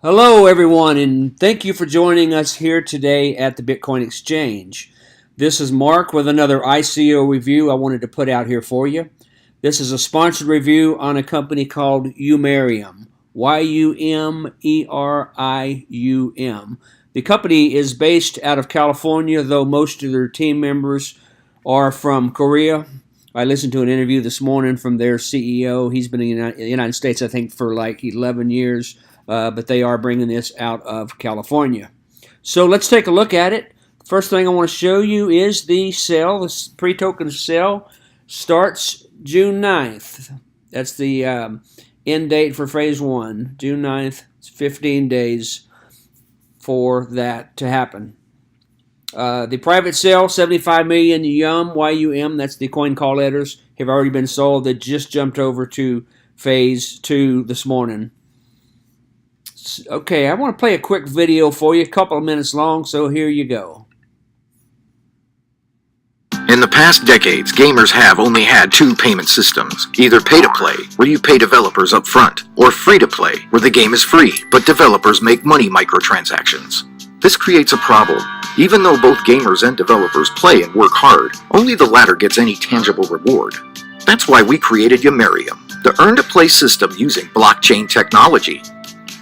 Hello, everyone, and thank you for joining us here today at the Bitcoin Exchange. This is Mark with another ICO review I wanted to put out here for you. This is a sponsored review on a company called Yumerium, Yumerium. The company is based out of California, though most of their team members are from Korea. I listened to an interview this morning from their CEO. He's been in the United States, I think, for like 11 years. But they are bringing this out of California. So let's take a look at it. First thing I want to show you is the sale. This pre-token sale starts June 9th. That's the end date for phase 1. June 9th. It's 15 days for that to happen. The private sale, 75 million YUM, that's the coin call letters, have already been sold. They just jumped over to phase 2 this morning. Okay, I want to play a quick video for you, a couple of minutes long, so here you go. In the past decades, gamers have only had two payment systems, either pay-to-play, where you pay developers up front, or free-to-play, where the game is free, but developers make money microtransactions. This creates a problem. Even though both gamers and developers play and work hard, only the latter gets any tangible reward. That's why we created Yumerium, the earn-to-play system using blockchain technology.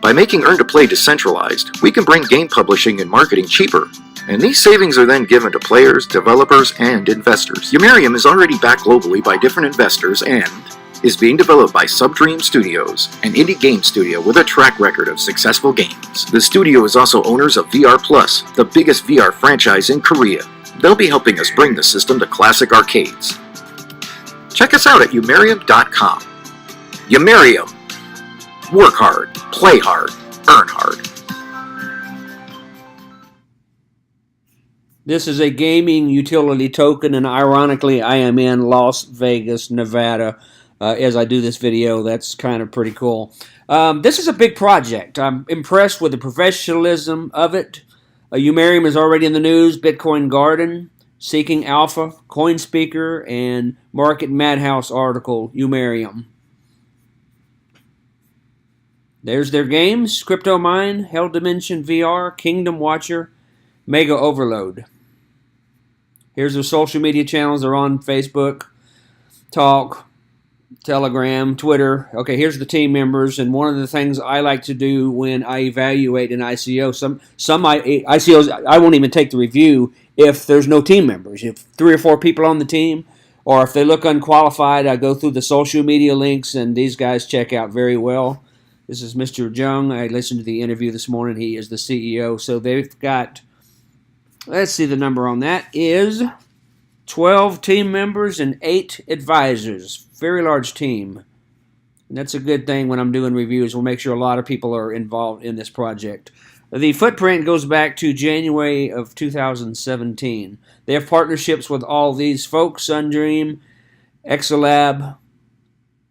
By making earn-to-play decentralized, we can bring game publishing and marketing cheaper, and these savings are then given to players, developers, and investors. Yumerium is already backed globally by different investors and is being developed by Subdream Studios, an indie game studio with a track record of successful games. The studio is also owners of VR Plus, the biggest VR franchise in Korea. They'll be helping us bring the system to classic arcades. Check us out at Yumerium.com. Yumerium. Work hard, play hard, earn hard. This is a gaming utility token, and ironically, I am in Las Vegas, Nevada, as I do this video. That's kind of pretty cool. This is a big project. I'm impressed with the professionalism of it. Yumerium is already in the news. Bitcoin Garden, Seeking Alpha, Coin Speaker, and Market Madhouse article, Yumerium. There's their games: Crypto Mine, Hell Dimension VR, Kingdom Watcher, Mega Overload. Here's their social media channels. They're on Facebook, Talk, Telegram, Twitter. Okay, here's the team members. And one of the things I like to do when I evaluate an ICO, some ICOs, I won't even take the review if there's no team members. If 3 or 4 people on the team, or if they look unqualified, I go through the social media links, and these guys check out very well. This is Mr. Jung. I listened to the interview this morning. He is the CEO. So they've got, let's see, the number on that is 12 team members and 8 advisors. Very large team. And that's a good thing when I'm doing reviews. We'll make sure a lot of people are involved in this project. The footprint goes back to January of 2017. They have partnerships with all these folks: Sundream, Exolab,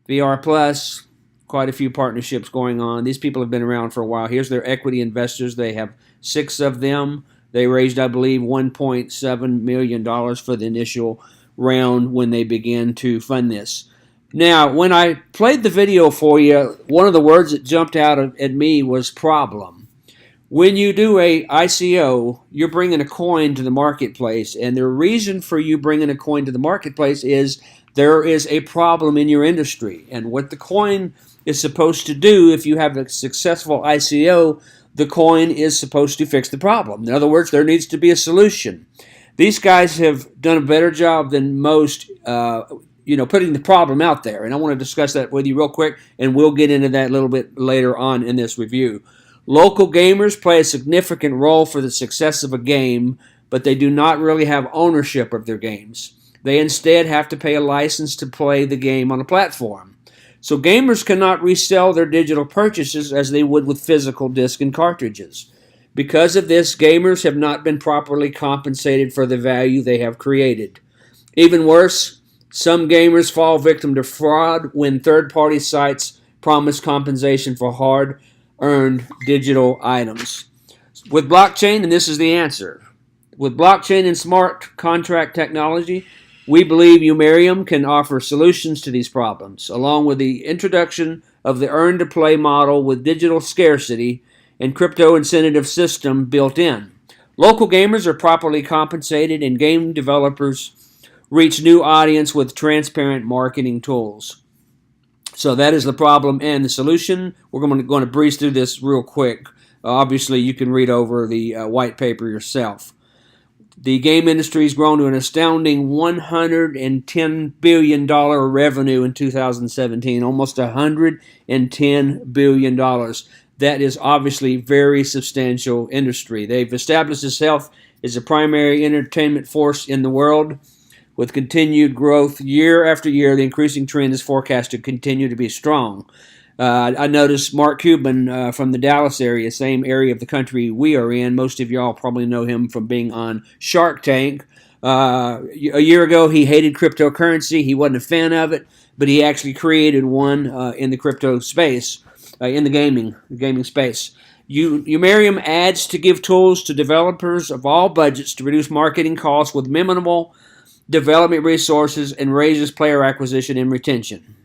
VR Plus. Quite a few partnerships going on. These people have been around for a while. Here's their equity investors. They have 6 of them. They raised, I believe, $1.7 million for the initial round when they began to fund this. Now, when I played the video for you, one of the words that jumped out at me was problem. When you do a ICO, you're bringing a coin to the marketplace, and the reason for you bringing a coin to the marketplace is there is a problem in your industry. And what the coin is supposed to do, if you have a successful ICO, the coin is supposed to fix the problem. In other words, there needs to be a solution. These guys have done a better job than most, putting the problem out there. And I want to discuss that with you real quick, and we'll get into that a little bit later on in this review. Local gamers play a significant role for the success of a game, but they do not really have ownership of their games. They instead have to pay a license to play the game on a platform. So gamers cannot resell their digital purchases as they would with physical disc and cartridges. Because of this, gamers have not been properly compensated for the value they have created. Even worse, some gamers fall victim to fraud when third-party sites promise compensation for hard-earned digital items. With blockchain, and this is the answer, with blockchain and smart contract technology, we believe Yumerium can offer solutions to these problems. Along with the introduction of the earn-to-play model with digital scarcity, and crypto incentive system built in. Local gamers are properly compensated, and game developers reach new audience with transparent marketing tools. So that is the problem and the solution. We're going to breeze through this real quick. Obviously, you can read over the white paper yourself. The game industry has grown to an astounding $110 billion revenue in 2017, almost $110 billion. That is obviously very substantial industry. They've established itself as a primary entertainment force in the world. With continued growth year after year, the increasing trend is forecast to continue to be strong. I noticed Mark Cuban from the Dallas area, same area of the country we are in. Most of y'all probably know him from being on Shark Tank. A year ago, he hated cryptocurrency. He wasn't a fan of it, but he actually created one in the crypto space, in the gaming space. Yumerium adds to give tools to developers of all budgets to reduce marketing costs with minimal development resources and raises player acquisition and retention.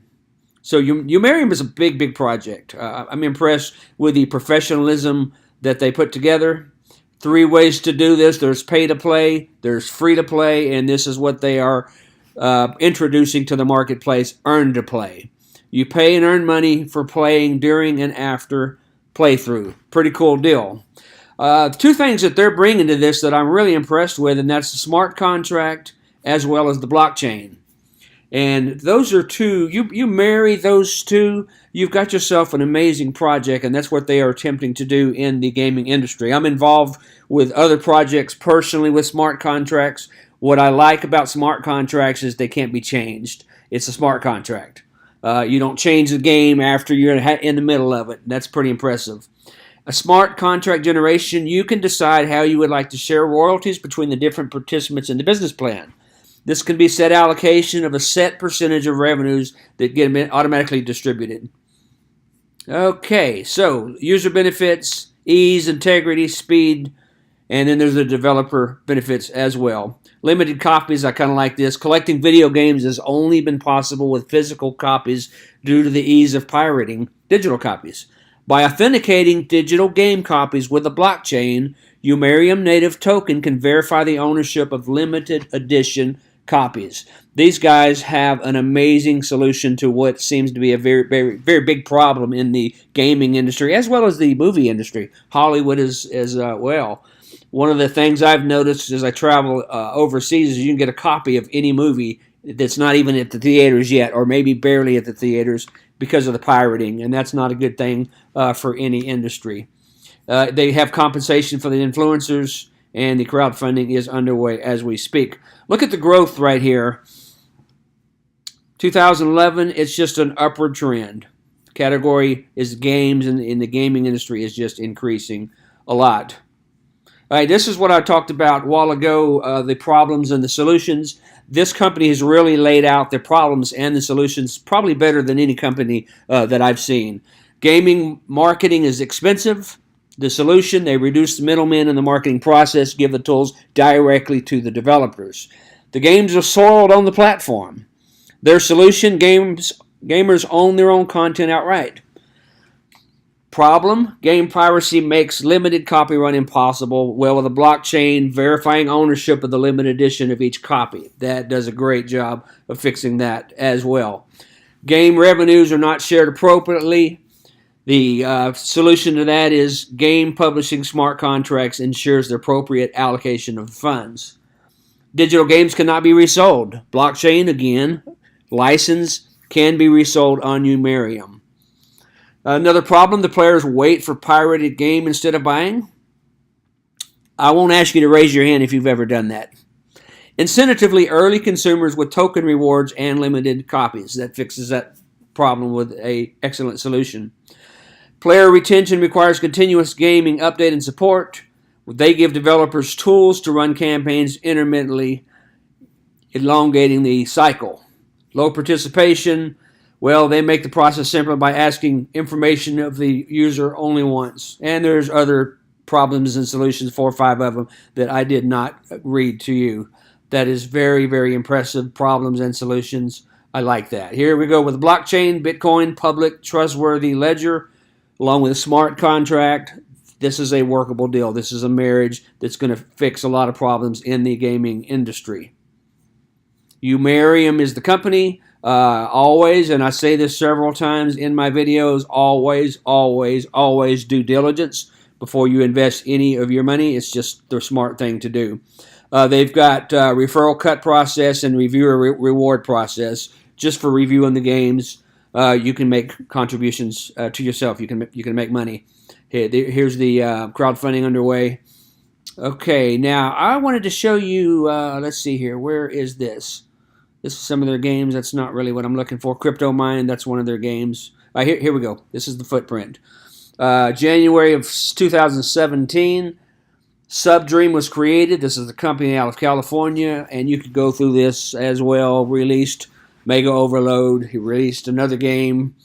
So Yumerium is a big, big project. I'm impressed with the professionalism that they put together. 3 ways to do this. There's pay to play, there's free to play, and this is what they are introducing to the marketplace, earn to play. You pay and earn money for playing during and after playthrough. Pretty cool deal. 2 things that they're bringing to this that I'm really impressed with, and that's the smart contract as well as the blockchain. And those are 2, you marry those 2, you've got yourself an amazing project, and that's what they are attempting to do in the gaming industry. I'm involved with other projects personally with smart contracts. What I like about smart contracts is they can't be changed. It's a smart contract. You don't change the game after you're in the middle of it. That's pretty impressive. A smart contract generation, you can decide how you would like to share royalties between the different participants in the business plan. This can be set allocation of a set percentage of revenues that get automatically distributed. Okay, so user benefits, ease, integrity, speed, and then there's the developer benefits as well. Limited copies, I kind of like this. Collecting video games has only been possible with physical copies due to the ease of pirating digital copies. By authenticating digital game copies with a blockchain, Yumerium native token can verify the ownership of limited edition copies. These guys have an amazing solution to what seems to be a very, very, very big problem in the gaming industry as well as the movie industry. Hollywood as well. One of the things I've noticed as I travel overseas is you can get a copy of any movie that's not even at the theaters yet, or maybe barely at the theaters because of the pirating, and that's not a good thing for any industry. They have compensation for the influencers, and the crowdfunding is underway as we speak. Look at the growth right here. 2011, it's just an upward trend. Category is games, and in the gaming industry is just increasing a lot. All right, this is what I talked about a while ago, the problems and the solutions. This company has really laid out the problems and the solutions probably better than any company that I've seen. Gaming marketing is expensive. The solution, they reduce the middlemen in the marketing process, give the tools directly to the developers. The games are sold on the platform. Their solution, gamers own their own content outright. Problem, game piracy makes limited copyright impossible. Well, with a blockchain, verifying ownership of the limited edition of each copy. That does a great job of fixing that as well. Game revenues are not shared appropriately. The solution to that is game publishing smart contracts ensures the appropriate allocation of funds. Digital games cannot be resold. Blockchain, again, license can be resold on Yumerium. Another problem, the players wait for pirated game instead of buying. I won't ask you to raise your hand if you've ever done that. Incentively, early consumers with token rewards and limited copies. That fixes that problem with an excellent solution. Player retention requires continuous gaming update and support. They give developers tools to run campaigns intermittently, elongating the cycle. Low participation, well, they make the process simpler by asking information of the user only once. And there's other problems and solutions, 4 or 5 of them, that I did not read to you. That is very, very impressive problems and solutions. I like that. Here we go with blockchain, Bitcoin, public, trustworthy ledger, along with a smart contract. this is a workable deal. This is a marriage that's going to fix a lot of problems in the gaming industry. Yumerium is the company. Always, and I say this several times in my videos, always, always, always due diligence before you invest any of your money. It's just the smart thing to do. They've got referral cut process and reviewer reward process just for reviewing the games. You can make contributions to yourself. You can make money. Here's the crowdfunding underway. Okay, now I wanted to show you. Let's see here. Where is this? This is some of their games. That's not really what I'm looking for. Crypto Mine. That's one of their games. Here we go. This is the footprint. January of 2017. Subdream was created. This is a company out of California, and you could go through this as well. Released Mega Overload. He released another game.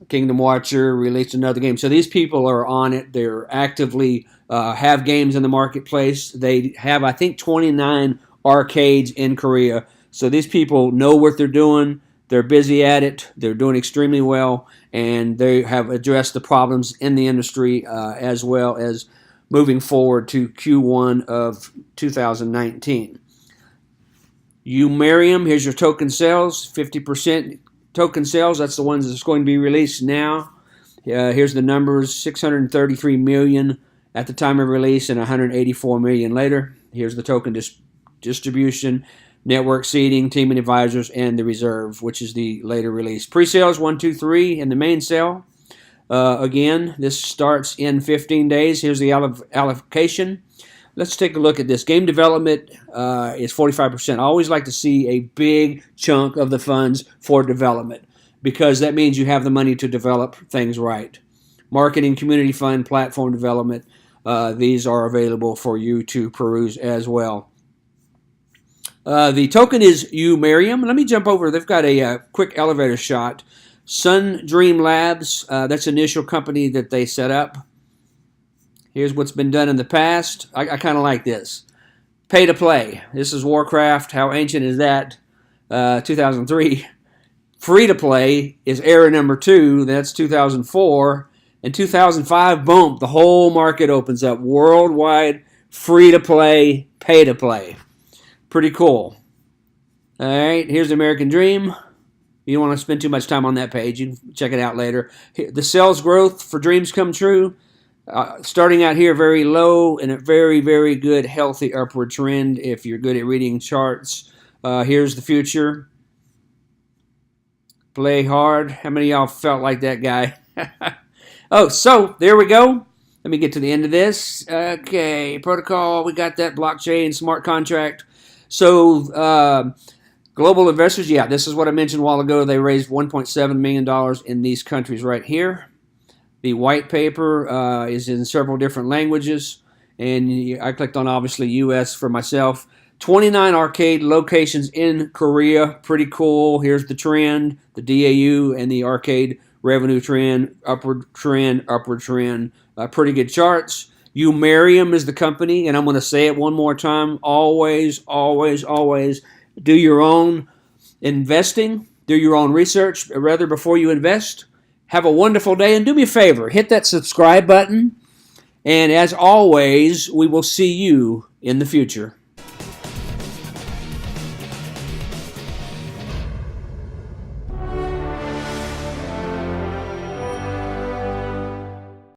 Kingdom Watcher released another game. So these people are on it. They're actively have games in the marketplace. They have, I think, 29 arcades in Korea. So these people know what they're doing. They're busy at it. They're doing extremely well, and they have addressed the problems in the industry as well as moving forward to Q1 of 2019. Yumerium, here's your token sales, 50% token sales. That's the ones that's going to be released now. Here's the numbers, 633 million at the time of release and 184 million later. Here's the token distribution, network seeding, team and advisors, and the reserve, which is the later release. Pre-sales 1, 2, 3 in the main sale. Again, this starts in 15 days. Here's the allocation. Let's take a look at this. Game development is 45%. I always like to see a big chunk of the funds for development because that means you have the money to develop things right. Marketing, community fund, platform development, these are available for you to peruse as well. The token is Yumerium. Let me jump over. They've got a quick elevator shot. Sun Dream Labs, that's the initial company that they set up. Here's what's been done in the past. I kind of like this. Pay to play. This is Warcraft. How ancient is that? 2003. Free to play is era number 2. That's 2004. In 2005, boom, the whole market opens up. Worldwide, free to play, pay to play. Pretty cool. All right, here's the American Dream. You don't want to spend too much time on that page. You can check it out later. The sales growth for Dreams Come True. Starting out here very low and a very, very good, healthy upward trend if you're good at reading charts. Here's the future. Play hard. How many of y'all felt like that guy? Oh, so there we go. Let me get to the end of this. Okay, protocol. We got that blockchain, smart contract. So global investors, yeah, this is what I mentioned a while ago. They raised $1.7 million in these countries right here. The white paper is in several different languages, and I clicked on, obviously, U.S. for myself. 29 arcade locations in Korea. Pretty cool. Here's the trend, the DAU and the arcade revenue trend, upward trend, upward trend. Pretty good charts. Yumerium is the company, and I'm going to say it one more time. Always, always, always do your own investing. Do your own research, rather, before you invest. Have a wonderful day, and do me a favor, hit that subscribe button, and as always, we will see you in the future.